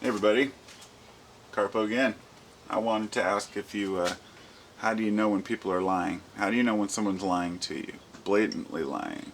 Hey everybody, Carpo again. I wanted to ask if you, how do you know when people are lying? How do you know when someone's lying to you? Blatantly lying.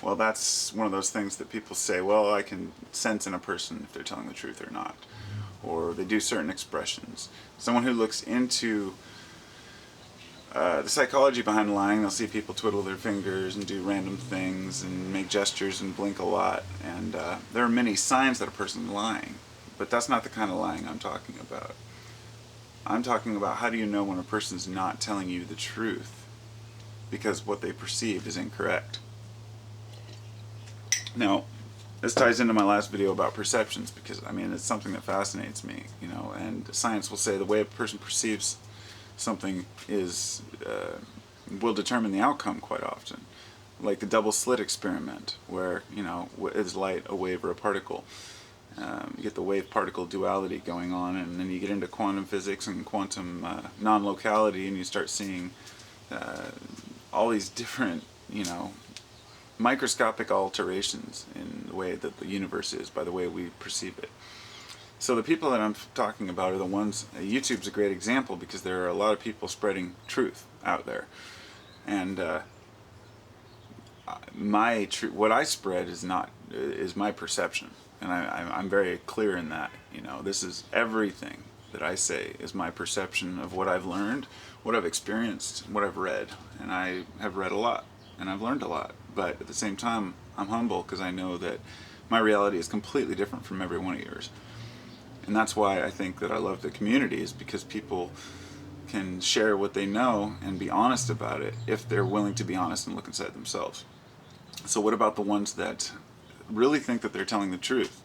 Well, that's one of those things that people say, well, I can sense in a person if they're telling the truth or not. Or they do certain expressions. Someone who looks into the psychology behind lying, they'll see people twiddle their fingers and do random things and make gestures and blink a lot. And there are many signs that a person's lying. But that's not the kind of lying I'm talking about. I'm talking about how do you know when a person's not telling you the truth because what they perceived is incorrect. Now, this ties into my last video about perceptions because, I mean, it's something that fascinates me, you know, and science will say the way a person perceives something is, will determine the outcome quite often. Like the double slit experiment where, you know, is light a wave or a particle? You get the wave-particle duality going on, and then you get into quantum physics and quantum non-locality, and you start seeing all these different, you know, microscopic alterations in the way that the universe is by the way we perceive it. So the people that I'm talking about are the ones, YouTube's a great example because there are a lot of people spreading truth out there. And what I spread is my perception. And I'm very clear in that, you know, this is everything that I say is my perception of what I've learned, what I've experienced, what I've read. And I have read a lot, and I've learned a lot. But at the same time, I'm humble because I know that my reality is completely different from every one of yours. And that's why I think that I love the community, is because people can share what they know and be honest about it if they're willing to be honest and look inside themselves. So what about the ones that really think that they're telling the truth,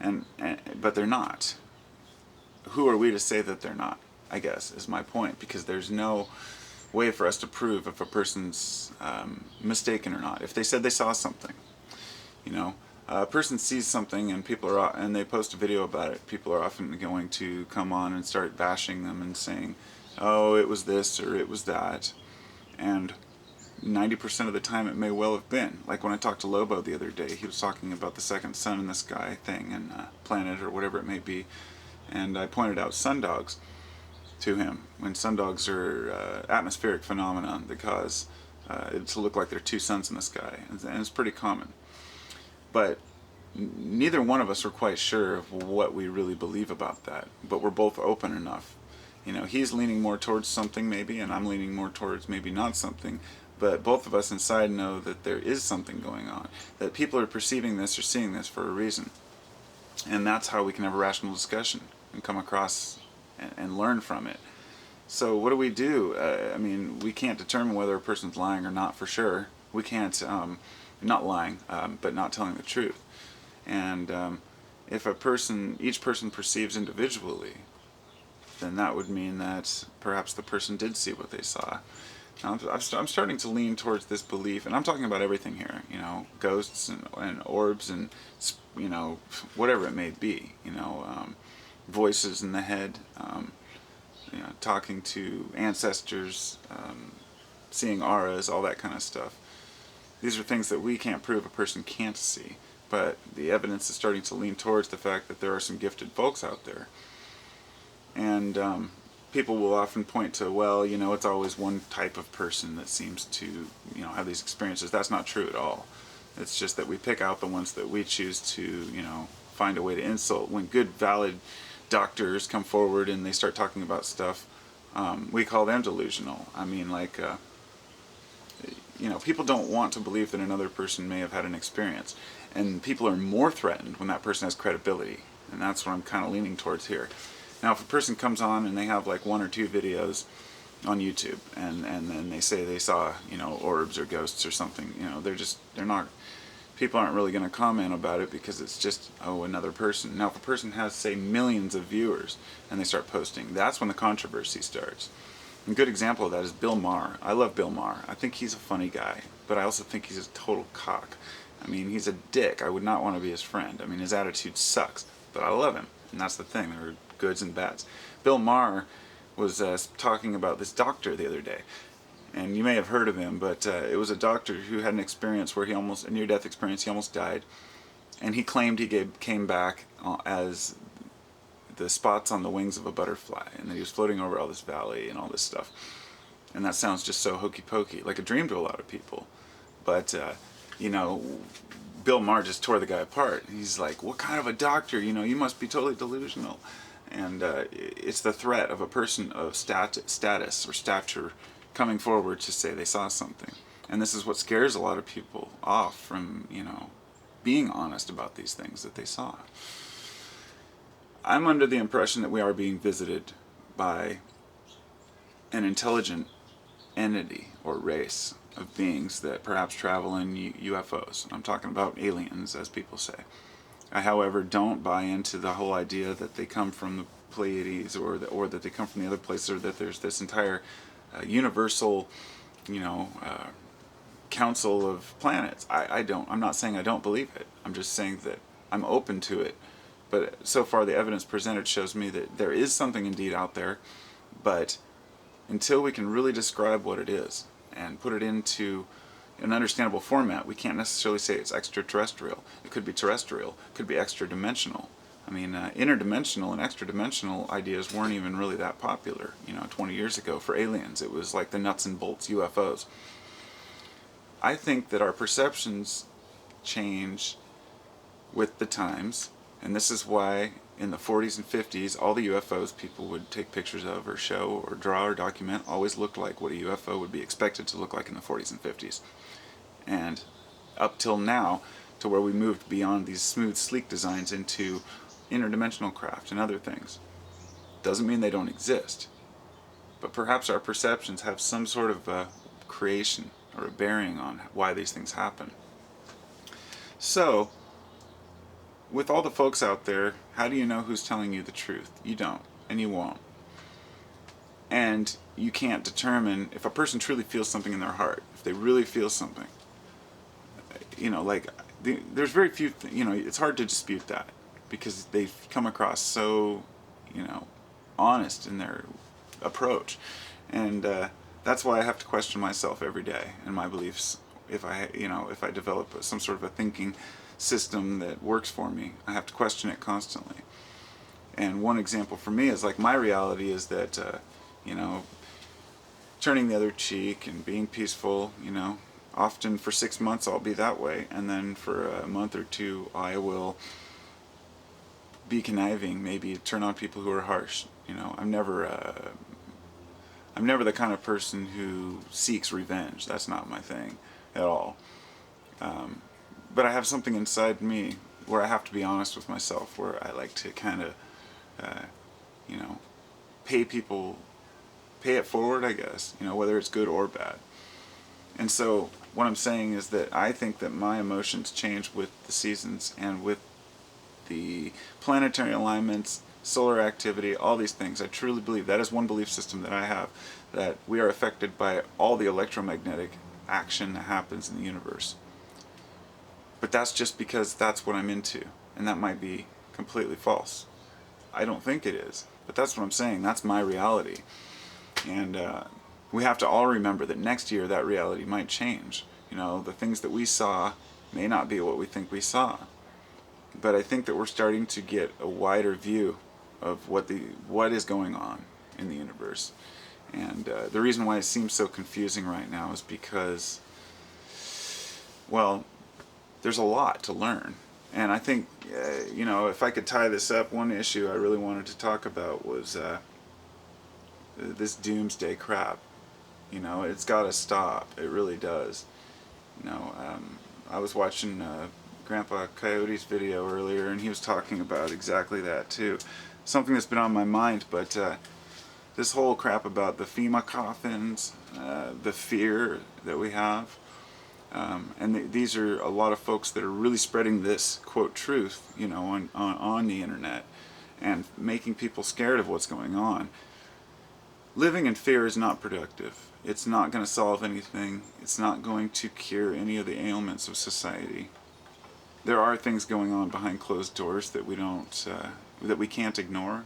but they're not? Who are we to say that they're not, I guess, is my point, because there's no way for us to prove if a person's mistaken or not. If they said they saw something, you know, a person sees something and and they post a video about it, people are often going to come on and start bashing them and saying, oh, it was this or it was that, and 90% of the time it may well have been. Like when I talked to Lobo the other day, he was talking about the second sun in the sky thing and planet or whatever it may be, and I pointed out sundogs to him. When sundogs are atmospheric phenomena that cause it to look like there are two suns in the sky, and it's pretty common. But neither one of us are quite sure of what we really believe about that, but we're both open enough. You know, he's leaning more towards something maybe, and I'm leaning more towards maybe not something. But both of us inside know that there is something going on, that people are perceiving this or seeing this for a reason. And that's how we can have a rational discussion and come across and learn from it. So what do we do? I mean, we can't determine whether a person's lying or not for sure. We can't, not lying, but not telling the truth. And if each person perceives individually, then that would mean that perhaps the person did see what they saw. Now, I'm starting to lean towards this belief, and I'm talking about everything here, you know, ghosts and orbs and, you know, whatever it may be, you know, voices in the head, you know, talking to ancestors, seeing auras, all that kind of stuff. These are things that we can't prove a person can't see, but the evidence is starting to lean towards the fact that there are some gifted folks out there. And people will often point to, well, you know, it's always one type of person that seems to, you know, have these experiences. That's not true at all. It's just that we pick out the ones that we choose to, you know, find a way to insult. When good, valid doctors come forward and they start talking about stuff, we call them delusional. I mean, like, you know, people don't want to believe that another person may have had an experience. And people are more threatened when that person has credibility. And that's what I'm kind of leaning towards here. Now, if a person comes on and they have like 1 or 2 videos on YouTube, and then they say they saw, you know, orbs or ghosts or something, you know, people aren't really going to comment about it because it's just, oh, another person. Now, if a person has, say, millions of viewers and they start posting, that's when the controversy starts. A good example of that is Bill Maher. I love Bill Maher. I think he's a funny guy, but I also think he's a total cock. I mean, he's a dick. I would not want to be his friend. I mean, his attitude sucks, but I love him, and that's the thing. There are goods and bads. Bill Maher was talking about this doctor the other day, and you may have heard of him, but it was a doctor who had an experience where a near-death experience, he almost died, and he claimed he came back as the spots on the wings of a butterfly, and that he was floating over all this valley and all this stuff. And that sounds just so hokey pokey, like a dream to a lot of people. But you know, Bill Maher just tore the guy apart. He's like, what kind of a doctor? You know, you must be totally delusional. And it's the threat of a person of status or stature coming forward to say they saw something. And this is what scares a lot of people off from, you know, being honest about these things that they saw. I'm under the impression that we are being visited by an intelligent entity or race of beings that perhaps travel in UFOs. I'm talking about aliens, as people say. I, however, don't buy into the whole idea that they come from the Pleiades or that they come from the other places, or that there's this entire universal, you know, council of planets. I'm not saying I don't believe it. I'm just saying that I'm open to it. But so far the evidence presented shows me that there is something indeed out there, but until we can really describe what it is and put it into an understandable format, we can't necessarily say it's extraterrestrial. It could be terrestrial, it could be extra-dimensional. I mean, interdimensional and extra-dimensional ideas weren't even really that popular, you know, 20 years ago for aliens. It was like the nuts and bolts UFOs. I think that our perceptions change with the times, and this is why in the 40s and 50s, all the UFOs people would take pictures of or show or draw or document always looked like what a UFO would be expected to look like in the 40s and 50s. And up till now, to where we moved beyond these smooth, sleek designs into interdimensional craft and other things. Doesn't mean they don't exist, but perhaps our perceptions have some sort of creation or a bearing on why these things happen. So, with all the folks out there, how do you know who's telling you the truth? You don't, and you won't. And you can't determine if a person truly feels something in their heart, if they really feel something. You know, like, there's very few, you know, it's hard to dispute that, because they've come across so, you know, honest in their approach. And that's why I have to question myself every day and my beliefs. If I develop some sort of a thinking system that works for me, I have to question it constantly. And one example for me is, like, my reality is that, you know, turning the other cheek and being peaceful, you know, often for 6 months I'll be that way, and then for a month or two I will be conniving, maybe turn on people who are harsh. You know, I'm never the kind of person who seeks revenge. That's not my thing at all. But I have something inside me where I have to be honest with myself, where I like to kind of, you know, pay it forward, I guess, you know, whether it's good or bad. And so what I'm saying is that I think that my emotions change with the seasons and with the planetary alignments, solar activity, all these things. I truly believe that is one belief system that I have, that we are affected by all the electromagnetic action that happens in the universe. But that's just because that's what I'm into, and that might be completely false. I don't think it is, but that's what I'm saying. That's my reality. And we have to all remember that next year that reality might change. You know, the things that we saw may not be what we think we saw. But I think that we're starting to get a wider view of what is going on in the universe. And the reason why it seems so confusing right now is because, well, there's a lot to learn. And I think, you know, if I could tie this up, one issue I really wanted to talk about was this doomsday crap. You know, it's got to stop. It really does. You know, I was watching Grandpa Coyote's video earlier, and he was talking about exactly that too. Something that's been on my mind, but this whole crap about the FEMA coffins, the fear that we have, and these are a lot of folks that are really spreading this, quote, truth, you know, on the internet, and making people scared of what's going on. Living in fear is not productive. It's not going to solve anything. It's not going to cure any of the ailments of society. There are things going on behind closed doors that we can't ignore,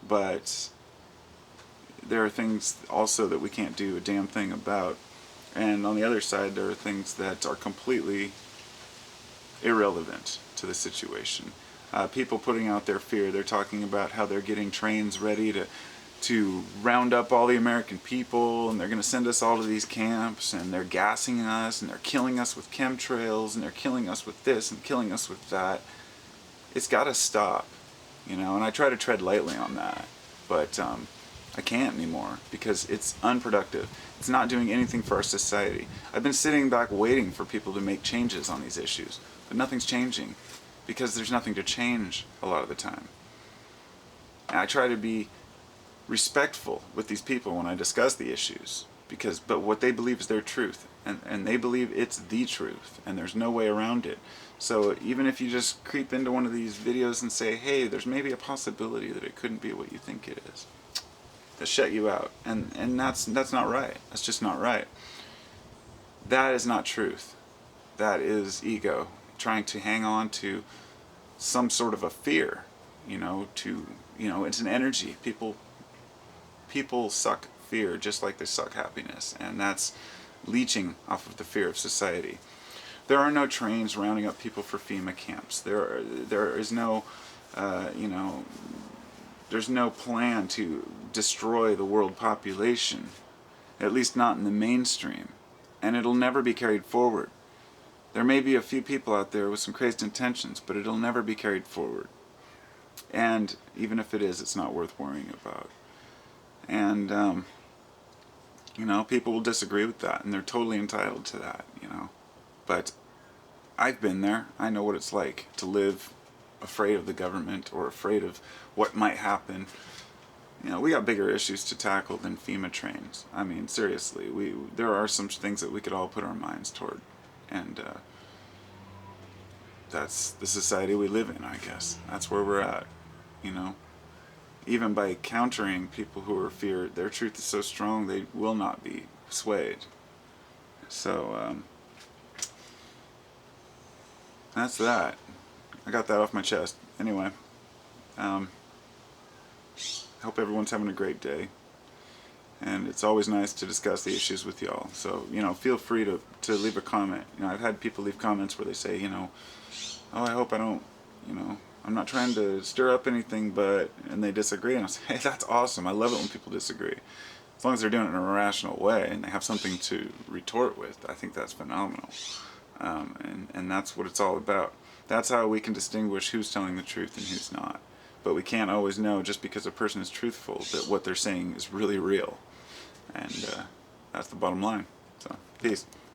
but there are things also that we can't do a damn thing about. And on the other side, there are things that are completely irrelevant to the situation. people putting out their fear. They're talking about how they're getting trains ready to round up all the American people, and they're going to send us all to these camps, and they're gassing us, and they're killing us with chemtrails, and they're killing us with this and killing us with that. It's got to stop, and I try to tread lightly on that, but I can't anymore because it's unproductive. It's not doing anything for our society. I've been sitting back waiting for people to make changes on these issues, but nothing's changing because there's nothing to change a lot of the time. And I try to be respectful with these people when I discuss the issues, but what they believe is their truth, and they believe it's the truth, and there's no way around it. So even if you just creep into one of these videos and say, hey, there's maybe a possibility that it couldn't be what you think it is, they'll shut you out, and that's not right. That's just not right. That is not truth. That is ego trying to hang on to some sort of a fear, it's an energy. People suck fear just like they suck happiness, and that's leeching off of the fear of society. There are no trains rounding up people for FEMA camps. There is no, there's no plan to destroy the world population, at least not in the mainstream, and it'll never be carried forward. There may be a few people out there with some crazed intentions, but it'll never be carried forward. And even if it is, it's not worth worrying about. And, people will disagree with that, and they're totally entitled to that, But I've been there. I know what it's like to live afraid of the government or afraid of what might happen. We got bigger issues to tackle than FEMA trains. I mean, seriously, there are some things that we could all put our minds toward, and that's the society we live in, I guess. That's where we're at, Even by countering people who are feared, their truth is so strong they will not be swayed. So, that's that. I got that off my chest. Anyway, I hope everyone's having a great day. And it's always nice to discuss the issues with y'all. So, feel free to leave a comment. I've had people leave comments where they say, oh, I hope I don't, I'm not trying to stir up anything, and they disagree. And I say, hey, that's awesome. I love it when people disagree. As long as they're doing it in a rational way and they have something to retort with, I think that's phenomenal. And that's what it's all about. That's how we can distinguish who's telling the truth and who's not. But we can't always know just because a person is truthful that what they're saying is really real. And that's the bottom line. So, peace.